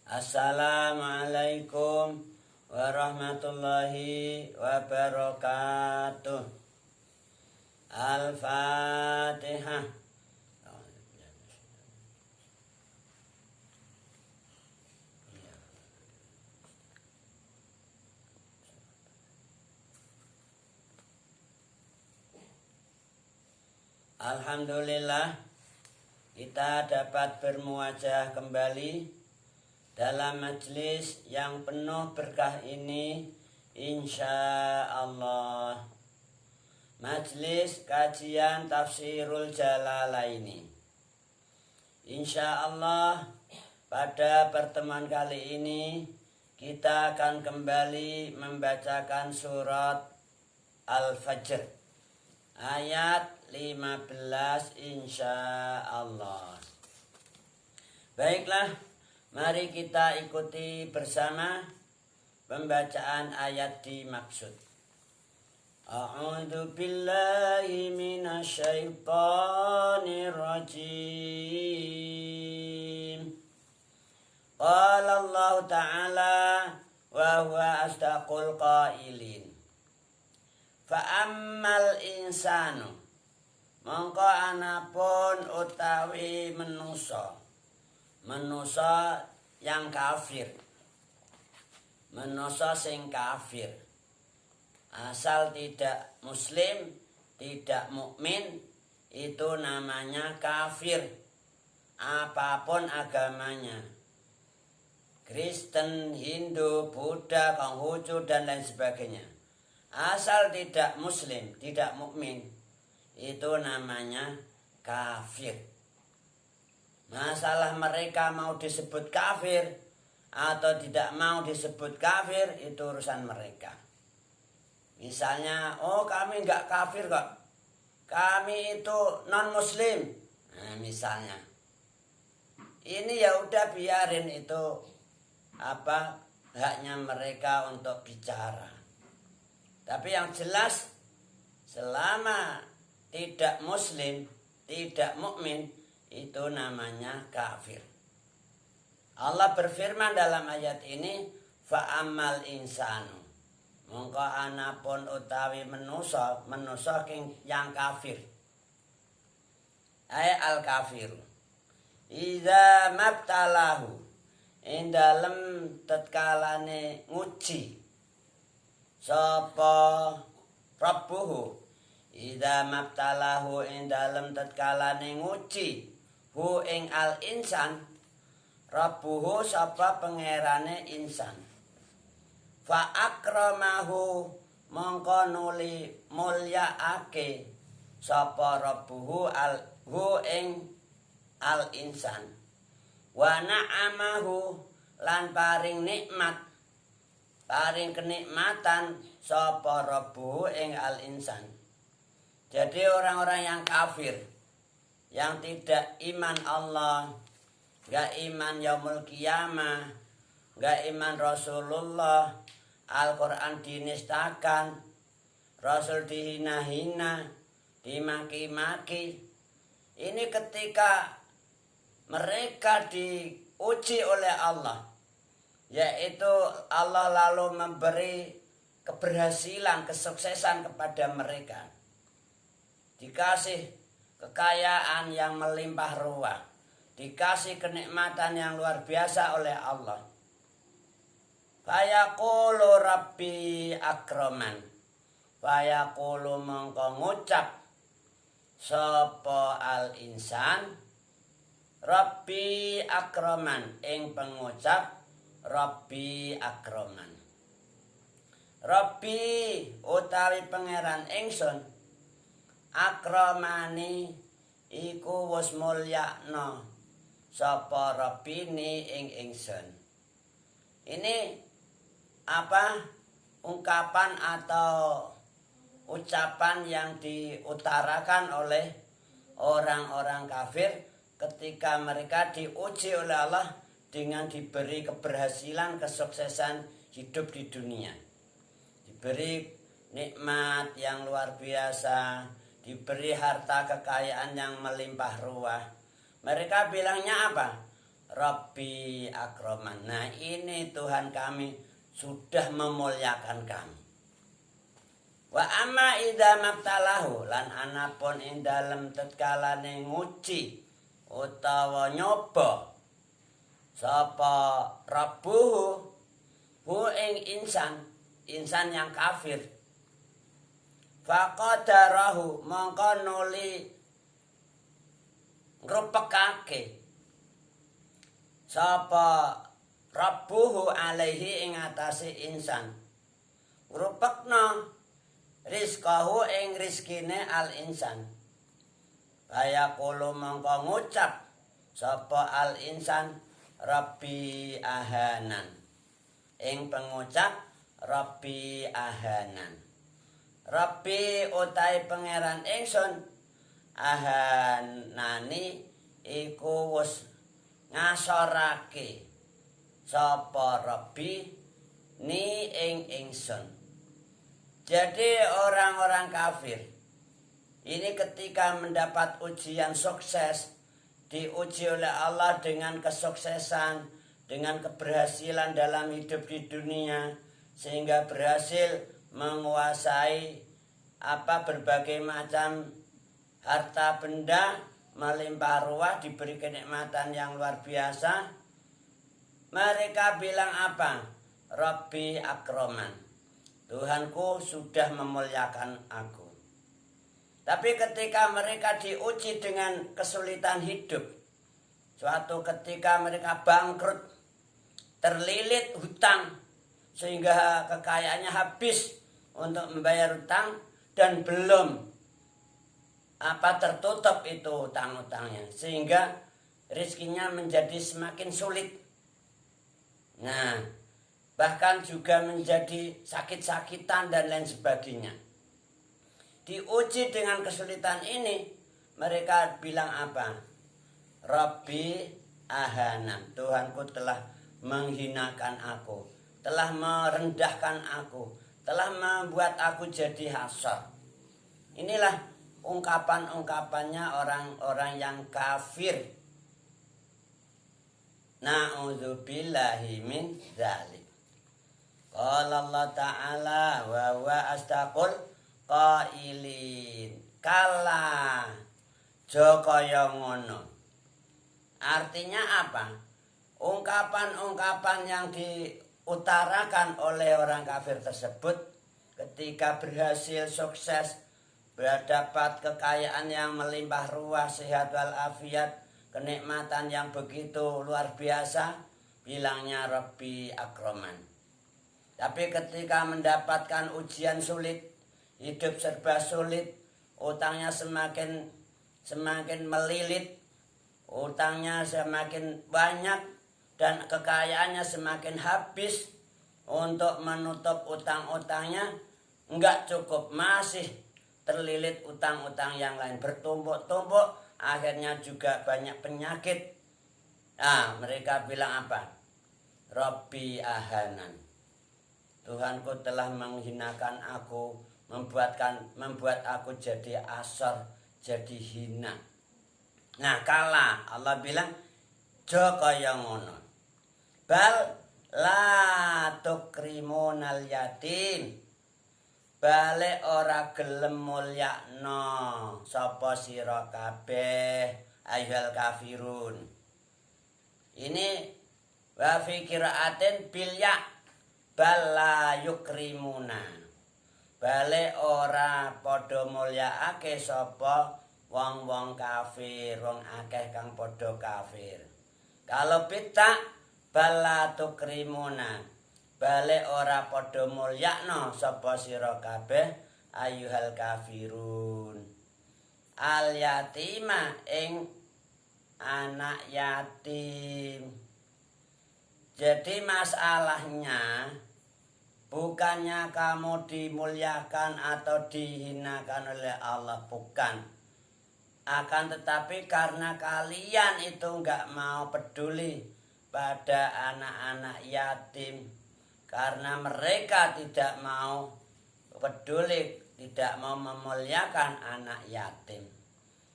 Assalamualaikum warahmatullahi wabarakatuh. Al-Fatihah. Alhamdulillah, kita dapat bermuajah kembali dalam majelis yang penuh berkah ini, insya Allah. Majelis kajian Tafsirul Jalalaini. Insya Allah, pada pertemuan kali ini kita akan kembali membacakan surat Al-Fajr ayat 15 insya Allah. Baiklah, mari kita ikuti bersama pembacaan ayat dimaksud. A'udzu billahi minasyaitonir rajim. Qala Allah Ta'ala wa huwa asdaqul qailin. Fa'ammal insanu, mongko anapun utawi manusa yang kafir, manusa sing kafir, asal tidak muslim, tidak mukmin, itu namanya kafir, apapun agamanya, Kristen, Hindu, Buddha, Konghucu dan lain sebagainya. Asal tidak muslim, tidak mukmin, itu namanya kafir. Masalah mereka mau disebut kafir atau tidak mau disebut kafir, itu urusan mereka. Misalnya, oh kami nggak kafir kok, kami itu non muslim, nah, misalnya. Ini ya udah biarin, itu haknya mereka untuk bicara. Tapi yang jelas, selama tidak muslim, tidak mukmin, itu namanya kafir. Allah berfirman dalam ayat ini, fa'ammal insanu, mongko anapun utawi manusa yang kafir. Ay al kafir. Idza mabtalahu, ing dalem tetkalane nguji sapa rabbuhu, idza mabtalahu ing dalem tatkalane nguji hu ing al insan, rabbuhu sapa pangerane insan, fa akramahu mongko nuli mulyaake sapa rabbuhu hu ing al insan, wa na'amahu lan paring nikmat, paring kenikmatan sapa rabbuhu ing al insan. Jadi orang-orang yang kafir, yang tidak iman Allah, gak iman yaumul qiyamah, gak iman Rasulullah, Al-Quran dinistakan, Rasul dihina-hina, dimaki-maki. Ini ketika mereka diuji oleh Allah, yaitu Allah lalu memberi keberhasilan, kesuksesan kepada mereka, dikasih kekayaan yang melimpah ruah, dikasih kenikmatan yang luar biasa oleh Allah. Fayaqulu rabbi akraman, fayaqulu mongko ngucap sapa al insan, rabbi akraman, ing pengucap Rabbi akraman. Rabbi utawi pangeran ingsun, akramani iku wis mulyakno sapa rabbini ing ingsun. Ini ungkapan atau ucapan yang diutarakan oleh orang-orang kafir ketika mereka diuji oleh Allah dengan diberi keberhasilan, kesuksesan hidup di dunia, diberi nikmat yang luar biasa, diberi harta kekayaan yang melimpah ruah. Mereka bilangnya apa? Rabbi akraman. Nah, ini Tuhan kami sudah memuliakan kami. Wa amma idza mabtalahu, lan anapun ing dalem tetkalane nguji utawa nyoba sapa rabbuhu hu ing insan yang kafir, faqadarahu mongko nuli ngrupekake sapa rabbuhu alaihi ing atase insan, ngrupekna rizqahu ing rizkine al insan, kaya kulo mongko ngucap sapa al insan Rabbi ahanan, ing pengucap Rabbi ahanan. Rabbi utai pangeran ingsun ahanani iku wis ngasorake sapa Rabbi ni ing ingsun. Jadi orang-orang kafir ini ketika mendapat ujian sukses, diuji oleh Allah dengan kesuksesan, dengan keberhasilan dalam hidup di dunia, sehingga berhasil menguasai berbagai macam harta benda, melimpah ruah, diberi kenikmatan yang luar biasa. Mereka bilang apa? Rabbi akraman, Tuhanku sudah memuliakan aku. Tapi ketika mereka diuji dengan kesulitan hidup, suatu ketika mereka bangkrut, terlilit hutang, sehingga kekayaannya habis untuk membayar hutang, dan belum tertutup itu hutang-hutangnya, sehingga rezekinya menjadi semakin sulit. Nah, bahkan juga menjadi sakit-sakitan dan lain sebagainya. Diuji dengan kesulitan ini, mereka bilang apa? Rabbi ahanan, Tuhanku telah menghinakan aku, telah merendahkan aku, telah membuat aku jadi hasar. Inilah ungkapan-ungkapannya orang-orang yang kafir. Na'udzubillahi min dzalik. Qala Allah Ta'ala wa huwa astaqul qailin. Kala jokaya ngono. Artinya apa? Ungkapan-ungkapan yang diutarakan oleh orang kafir tersebut ketika berhasil sukses, berdapat kekayaan yang melimpah ruah, sehat walafiat, kenikmatan yang begitu luar biasa, bilangnya Rabbi akraman. Tapi ketika mendapatkan ujian sulit, hidup serba sulit, utangnya semakin melilit, utangnya semakin banyak, dan kekayaannya semakin habis untuk menutup utang-utangnya, enggak cukup, masih terlilit utang-utang yang lain, bertumpuk-tumpuk, akhirnya juga banyak penyakit. Nah, mereka bilang apa? Rabbi ahanan, Tuhanku telah menghinakan aku, membuat aku jadi asor, jadi hina. Nah, kala Allah bilang joko yang ngono, bal la tukrimunal yatim, balik ora gelem mulyakno sapa sira kabeh ayyuhal kafirun. Ini wa fi qiraatin bil ya, bal la yukrimuna, balik ora padha mulyakake sapa wong-wong kafir, wong akeh kang padha kafir. Kalau pita bala tukrimuna, balik ora padha mulyakno sapa sira kabeh ayyuhal kafirun. Al yatima ing anak yatim. Jadi masalahnya bukannya kamu dimuliakan atau dihinakan oleh Allah, bukan. Akan tetapi karena kalian itu enggak mau peduli pada anak-anak yatim, karena mereka tidak mau peduli, tidak mau memuliakan anak yatim.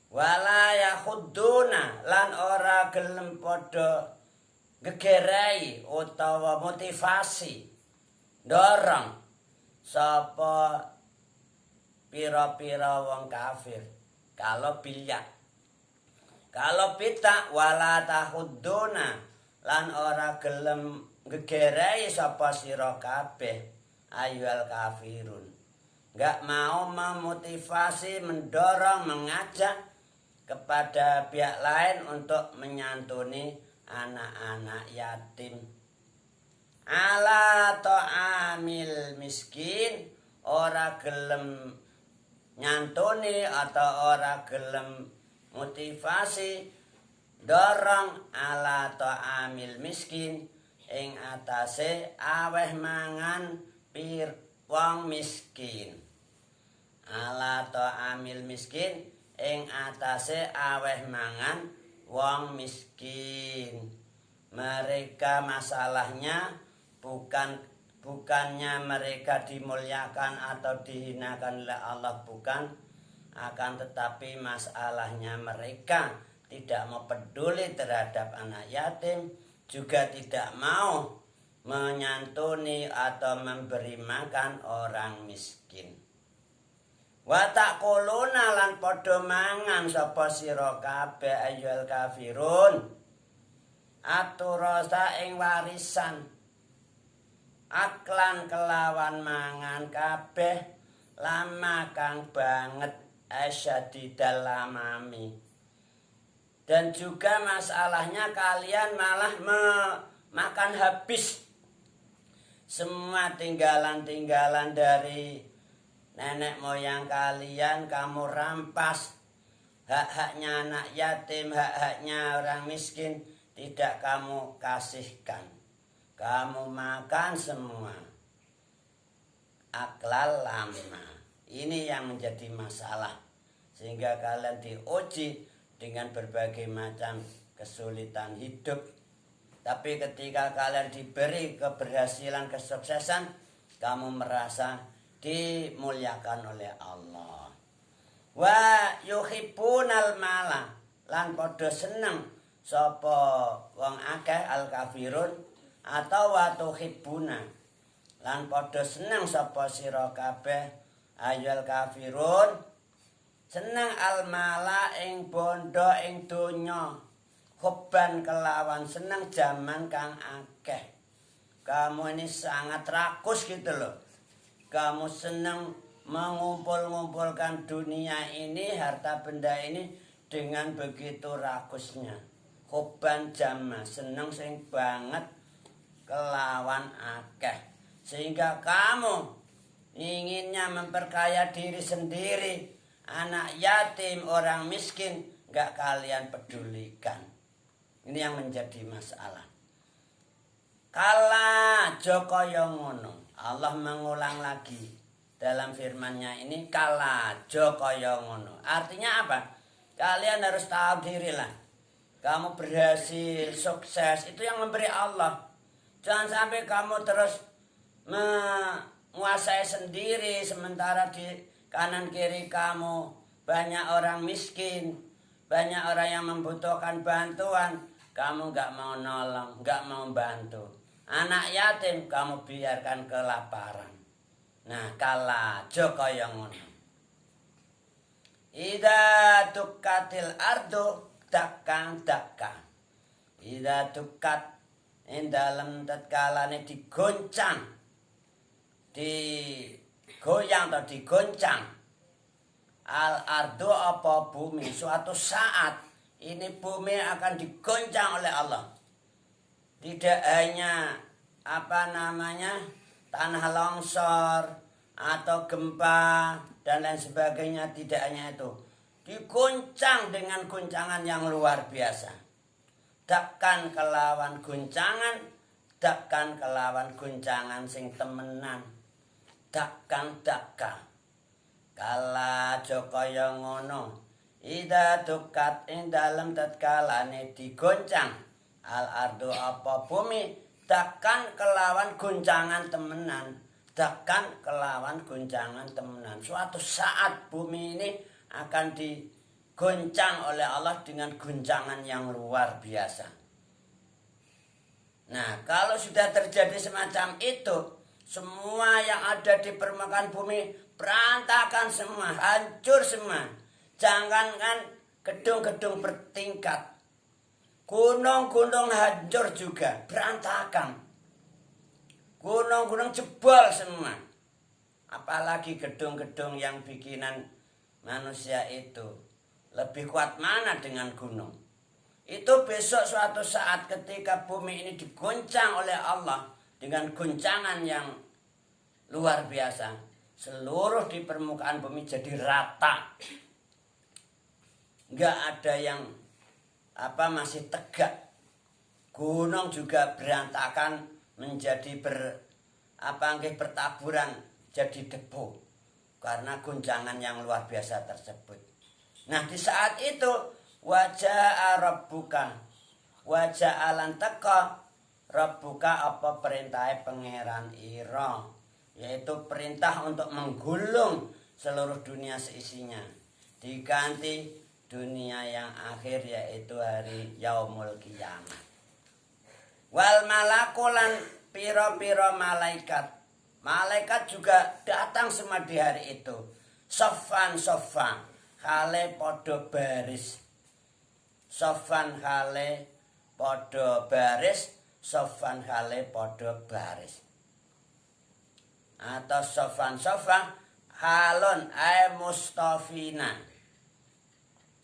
Wala yakhudduna, lan ora gelem padha gegerai utawa motivasi dorong sapa pira-pira wong kafir kalau bilyak kalau pita wala tahudduna lan ora gelem gegerai sapa sira kabeh ayyuhal kafirun enggak mau memotivasi mendorong mengajak kepada pihak lain untuk menyantuni anak-anak yatim ala ta'amil miskin ora gelem nyantuni atau ora gelem motivasi dorong ala ta'amil miskin ing atase aweh mangan wong miskin ala ta'amil miskin ing atase aweh mangan wong miskin. Mereka masalahnya bukannya mereka dimuliakan atau dihinakan oleh Allah, bukan, akan tetapi masalahnya mereka tidak mau peduli terhadap anak yatim, juga tidak mau menyantuni atau memberi makan orang miskin. Wa taquluna lan padha mangan sapa sira kabeh ayyuhal kafirun aturasa ing warisan aklan kelawan mangan kabeh lama kang banget asyadidal lamami. Dan juga masalahnya kalian malah makan habis semua tinggalan-tinggalan dari nenek moyang kalian, kamu rampas hak-haknya anak yatim, hak-haknya orang miskin, tidak kamu kasihkan. Kamu makan semua. Aklal lama. Ini yang menjadi masalah. Sehingga kalian diuji dengan berbagai macam kesulitan hidup. Tapi ketika kalian diberi keberhasilan, kesuksesan, kamu merasa dimuliakan oleh Allah. Wa yuhibbunal mala lan padha seneng sapa wong akeh al kafirun atau wa tuhibbuna lan padha seneng sapa sira kabeh ayyul kafirun seneng al mala ing bondo ing donya hubban kelawan seneng jaman kang akeh. Kamu ini sangat rakus gitu loh. Kamu senang mengumpul-ngumpulkan dunia ini, harta benda ini dengan begitu rakusnya. Hubban jama, senang sing banget kelawan akeh. Sehingga kamu inginnya memperkaya diri sendiri, anak yatim, orang miskin, gak kalian pedulikan. Ini yang menjadi masalah. Kala Joko yang ngono. Allah mengulang lagi dalam firman-Nya ini kala Joko yang ngono. Artinya apa? Kalian harus tahu diri lah. Kamu berhasil, sukses, itu yang memberi Allah. Jangan sampai kamu terus menguasai sendiri sementara di kanan kiri kamu banyak orang miskin, banyak orang yang membutuhkan bantuan. Kamu gak mau nolong, gak mau bantu. Anak yatim kamu biarkan kelaparan. Nah, kala Joko yang ngono. Ida tukatil ardu dakang dakang. Ida tukat ing dalem tatkalane digoncang, digoyang atau digoncang. Al ardu apa bumi, suatu saat ini bumi akan digoncang oleh Allah. Tidak hanya tanah longsor atau gempa dan lain sebagainya, tidak hanya itu. Diguncang dengan guncangan yang luar biasa. Dakkan kelawan guncangan, dakkan kelawan guncangan sing temenan. Dakkan dakka. Kala Jokaya ngono. Ida dukat ing dalem tatkalane digoncang. Al ardu apa bumi dakkan kelawan guncangan temenan, dakkan kelawan guncangan temenan. Suatu saat bumi ini akan digoncang oleh Allah dengan guncangan yang luar biasa. Nah, kalau sudah terjadi semacam itu, semua yang ada di permukaan bumi berantakan semua, hancur semua. Jangankan gedung-gedung bertingkat, gunung-gunung hancur juga, berantakan. Gunung-gunung jebol semua. Apalagi gedung-gedung yang bikinan manusia itu. Lebih kuat mana dengan gunung? Itu besok suatu saat ketika bumi ini diguncang oleh Allah dengan guncangan yang luar biasa. Seluruh di permukaan bumi jadi rata. Enggak ada yang masih tegak. Gunung juga berantakan menjadi bertaburan jadi debu karena guncangan yang luar biasa tersebut. Nah, di saat itu wajah rabbuka, wajah alan teka rabbuka apa perintah pangeran ira, yaitu perintah untuk menggulung seluruh dunia seisinya, diganti dunia yang akhir yaitu hari yaumul kiamat. Wal malakulan piro-piro malaikat, malaikat juga datang semua di hari itu. Sofan hale podo baris. Sofan hale podo baris, sofan hale podo baris. Atau sofan halon ay mustafina.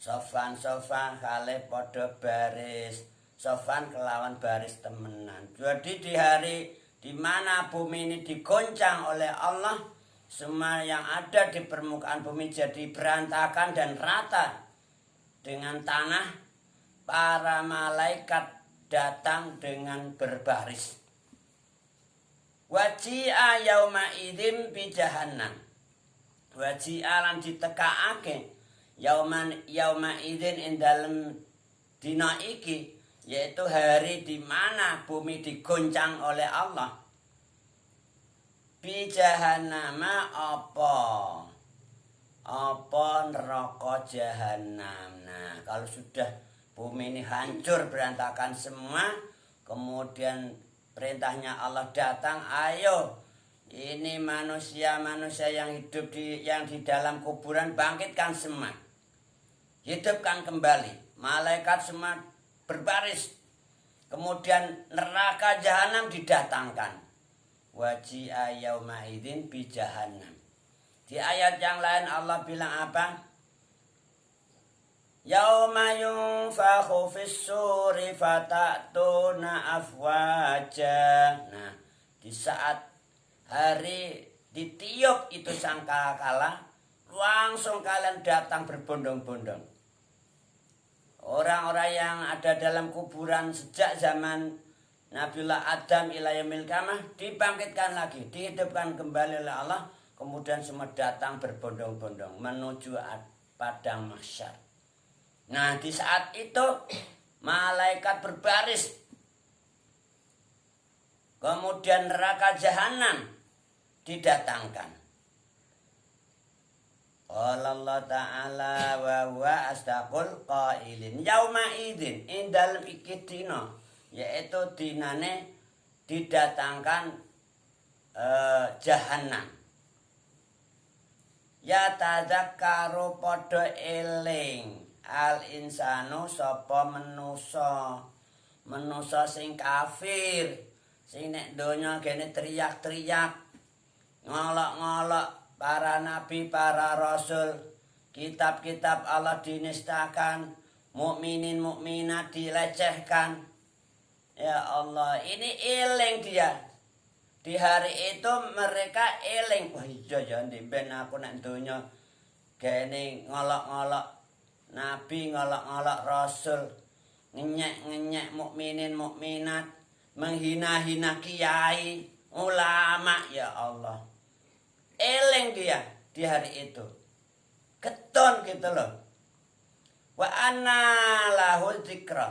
Sofan hale podo baris. Sofan kelawan baris temenan. Jadi di hari di mana bumi ini digoncang oleh Allah, semua yang ada di permukaan bumi jadi berantakan dan rata dengan tanah. Para malaikat datang dengan berbaris. Waji'a yauma idzin bi jahannam. Waji'a lan ditekaake yauma idzin ing dalem dina iki, yaitu hari di mana bumi digoncang oleh Allah. Bi jahannam apa neraka jahanam. Nah, kalau sudah bumi ini hancur berantakan semua, kemudian perintahnya Allah datang, ayo ini manusia-manusia yang hidup yang di dalam kuburan bangkitkan semua. Hidupkan kembali. Malaikat semua berbaris. Kemudian neraka jahanam didatangkan. Waji'a yauma idzin bi jahannam. Di ayat yang lain Allah bilang apa? Yauma yunfakhu fis-suri fatatuna afwaja. Nah, di saat hari ditiup itu sangkakala, langsung kalian datang berbondong-bondong. Orang-orang yang ada dalam kuburan sejak zaman Nabiullah Adam ila yaumil qiyamah dibangkitkan lagi, dihidupkan kembali oleh Allah, kemudian semua datang berbondong-bondong menuju padang mahsyar. Nah, di saat itu malaikat berbaris. Kemudian neraka jahanam didatangkan. Allah Ta'ala wa huwa asdaqul qailin. Yauma idzin indal ikidina, yaitu dinane didatangkan jahanam. Ya tadzakkaru padha eling al insanu sapa manusa sing kafir, sing nek donya kene teriak-teriak, ngolok-ngolok para nabi, para rasul, kitab-kitab Allah dinistakan, mukminin mukminat dilecehkan. Ya Allah, ini eling dia. Di hari itu mereka eling. Wah iya ya ben aku nek donya kene ngolok-ngolok nabi, ngolok-ngolok rasul, ngenyek-ngenyek mukminin mukminat, menghina-hina kiai, ulama, ya Allah. Eling dia di hari itu. Keton gitu loh. Wa anna lahu dzikra.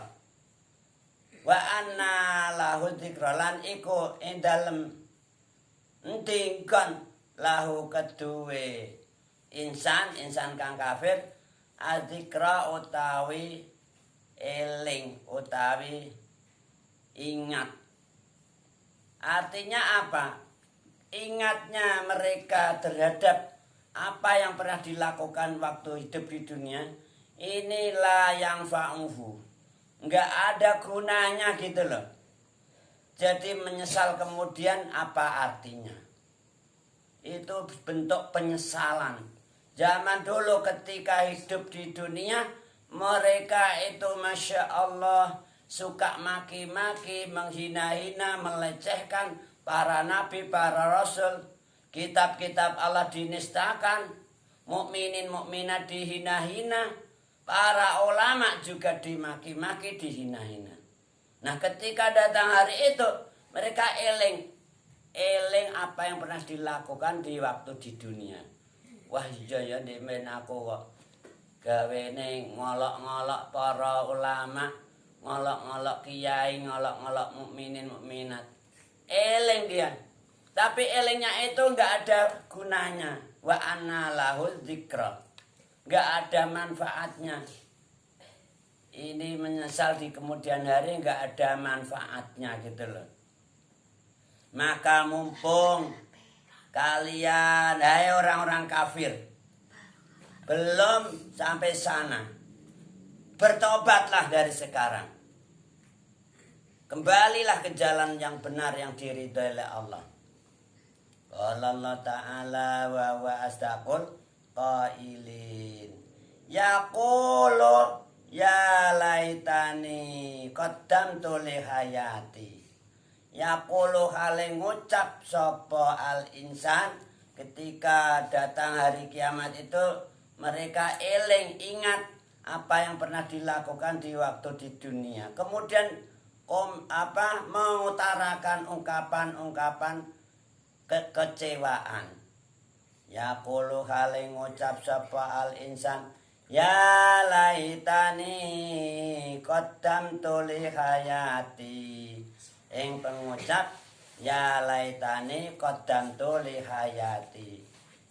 Wa anna lahu dzikra lan iku ing dalem ndingkon lahu keduwe insan kang kafir adzikra utawi eling utawi ingat Artinya apa? Ingatnya mereka terhadap apa yang pernah dilakukan waktu hidup di dunia, inilah yang fa'uhu. Nggak ada gunanya gitu loh. Jadi menyesal kemudian apa artinya? Itu bentuk penyesalan. Zaman dulu ketika hidup di dunia, mereka itu Masya Allah suka maki-maki, menghina-hina, melecehkan para nabi, para rasul. Kitab-kitab Allah dinistakan, mukminin mukminat dihina-hina, para ulama juga dimaki-maki, dihina-hina. Nah, ketika datang hari itu, mereka eling apa yang pernah dilakukan di waktu di dunia. Wah iya ya demen aku kok gawene ngolok-ngolok para ulama, ngolok-ngolok kiai, ngolok-ngolok mukminin mukminat. Eling dia. Tapi elingnya itu enggak ada gunanya. Wa anna lahu dzikra. Enggak ada manfaatnya. Ini menyesal di kemudian hari enggak ada manfaatnya gitu loh. Maka mumpung kalian, hai orang-orang kafir, belum sampai sana, bertobatlah dari sekarang. Kembalilah ke jalan yang benar yang diridhai oleh Allah. Qala Allah Ta'ala wa huwa asdaqul qailin. Yaqulu ya laitani qaddamtu li hayati. Yaqulu hale ngucap sapa al insan ketika datang hari kiamat itu, mereka eling ingat apa yang pernah dilakukan di waktu di dunia. Kemudian mengutarakan ungkapan-ungkapan kekecewaan. Yaqulu hale ngucap sapa al insan ya laitani qaddamtu li hayati. Ing pengucap ya laitani qaddamtu li hayati.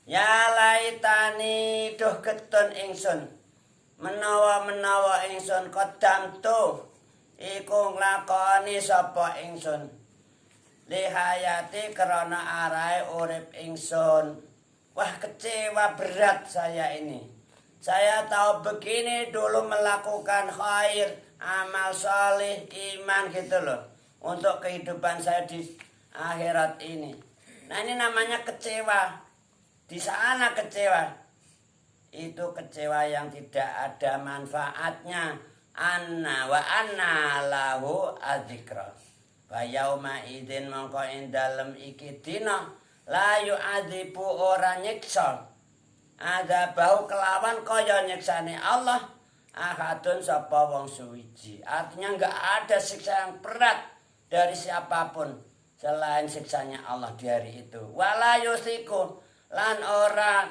Ya laitani duh ketun ingsun menawa ingsun qaddamtu iku nglakoni sapa ingsun li hayati karena arahe urip ingsun. Wah kecewa berat saya ini. Saya tahu begini dulu melakukan khair, amal soleh, iman gitu loh, untuk kehidupan saya di akhirat ini. Nah ini namanya kecewa. Di sana kecewa. Itu kecewa yang tidak ada manfaatnya. Anna wa anna lahu adzikra. Wa yauma idzin mongko ing dalem iki dina la yu'adzibu ora nyiksa. Ada bau kelawan kaya nyiksane Allah. Ahadun sapa wong suwiji. Artinya enggak ada siksa yang berat dari siapapun selain siksanya Allah di hari itu. Wala yusiku lan ora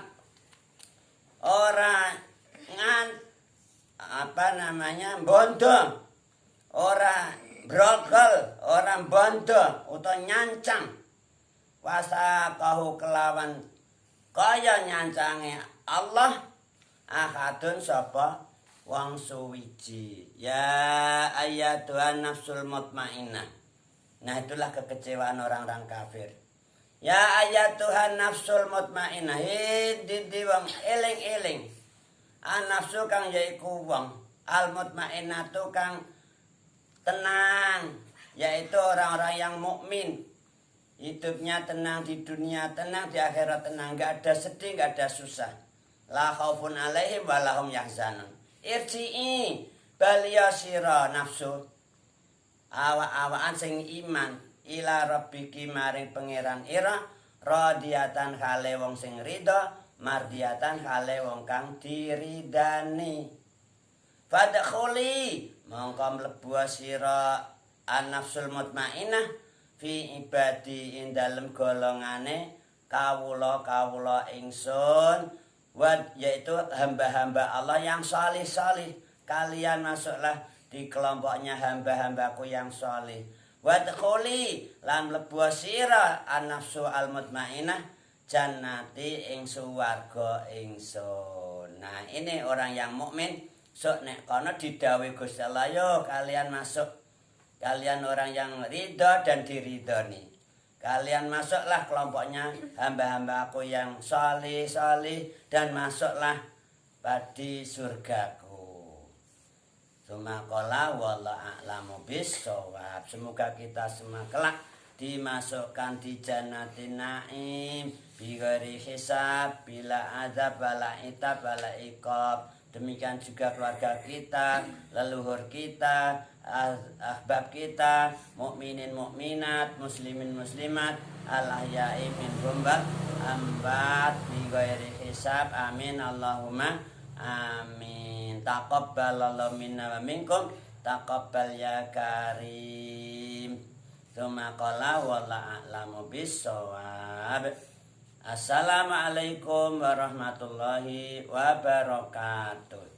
bondo, ora brogol, ora bondo utawa nyancang wasa kahu kelawan kaya nyancange Allah ahadun sapa wong suwiji. Ya ayyatuhan nafsul mutmainnah. Nah itulah kekecewaan orang-orang kafir. Ya ayyatuhan nafsul mutmainnah. Di wong eling-eling. An-nafsu kang yaiku wong. Al-mutmainnatu kang tenang. Yaitu orang-orang yang mukmin. Hidupnya tenang di dunia, tenang di akhirat, tenang. Gak ada sedih, gak ada susah. La khaufun alaihim wa lahum yahzanun. Irji'i baliya sira nafsu. Awa-awaan sing iman ila rabbiki maring pangeran ira radiyatan hale wong sing ridha mardiyatan hale wong kang diridani. Fadkhuli mongko mlebu sira an-nafsul mutmainnah fi ibadi ing dalem golongane kawula ingsun yaitu hamba-hamba Allah yang salih-salih. Kalian masuklah di kelompoknya hamba-hambaku yang salih. Wadkhuli lan mlebu sira an-nafsu al-mutmainnah jannati ing swarga ingsun. Nah, ini orang yang mukmin sok nek kono didhawuhi Gusti Allah, yo kalian masuk. Kalian orang yang ridha dan diridhoni. Kalian masuklah kelompoknya hamba-hamba aku yang salih dan masuklah di surgaku. Sumaqala wallahu a'lamu bissawab. Semoga kita semua kelak dimasukkan di jannatin na'im bighairi hisab, bila azab, bala itab, bala iqab. Demikian juga keluarga kita, leluhur kita, ahbab kita, mukminin mukminat, muslimin muslimat, al-ahya'i minhum wal amwat bighairi hisab. Amin Allahumma amin. Taqabbalallahu minna wa minkum, taqabbal ya karim. Tsumma qala wallahu a'lamu bissawab. Assalamualaikum warahmatullahi wabarakatuh.